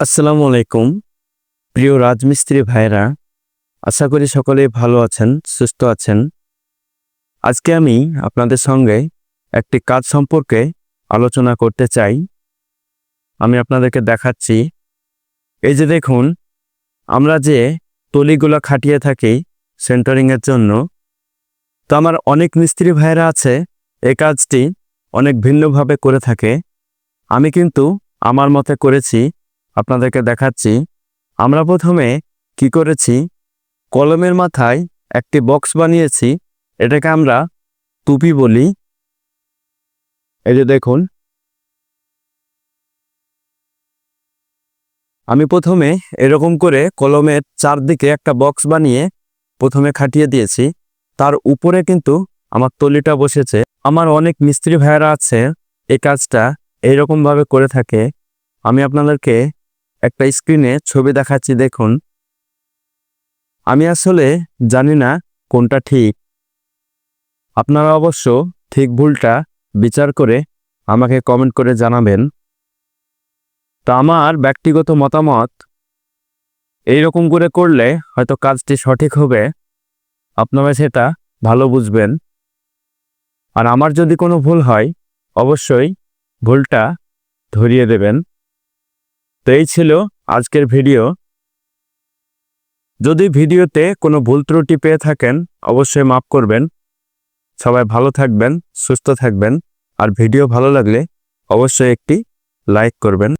আসসালামু আলাইকুম প্রিয় রাজমিস্ত্রি ভাইরা, আশা করি সকলেই ভালো আছেন, সুস্থ আছেন। আজকে আমি আপনাদের সঙ্গে একটি কাজ সম্পর্কে আলোচনা করতে চাই। আমি আপনাদেরকে দেখাচ্ছি। এই যে দেখুন, আমরা যে তলিগুলো খাটিয়ে থাকি সেন্টারিংয়ের জন্য, তো আমার অনেক মিস্ত্রি ভাইরা আছে এই কাজটি অনেক ভিন্নভাবে করে থাকে। আমি কিন্তু আমার মতে করেছি, আপনাদেরকে দেখাচ্ছি। আমরা প্রথমে কি করেছি, কলমের মাথায় একটি বক্স বানিয়েছি, এটাকে আমরা টুপি বলি। এই যে দেখুন, আমি প্রথমে এরকম করে কলমের চারদিকে একটা বক্স বানিয়ে প্রথমে খাটিয়ে দিয়েছি। তার উপরে কিন্তু আমার তলিটা বসেছে। আমার অনেক মিস্ত্রি ভাইয়েরা আছে এই কাজটা এইরকমভাবে করে থাকে। আমি আপনাদেরকে একটা স্ক্রিনে ছবি দেখাচ্ছি, দেখুন। আমি আসলে জানি না কোনটা ঠিক, আপনারা অবশ্য ঠিক ভুলটা বিচার করে আমাকে কমেন্ট করে জানাবেন। তা আমার ব্যক্তিগত মতামত, এইরকম করে করলে হয়তো কাজটি সঠিক হবে, আপনারা সেটা ভালো বুঝবেন। আর আমার যদি কোনো ভুল হয় অবশ্যই ভুলটা ধরিয়ে দেবেন। তো এই ছিল আজকের ভিডিও। যদি ভিডিওতে কোনো ভুল ত্রুটি পেয়ে থাকেন অবশ্যই মাফ করবেন। সবাই ভালো থাকবেন, সুস্থ থাকবেন। আর ভিডিও ভালো লাগলে অবশ্যই একটি লাইক করবেন।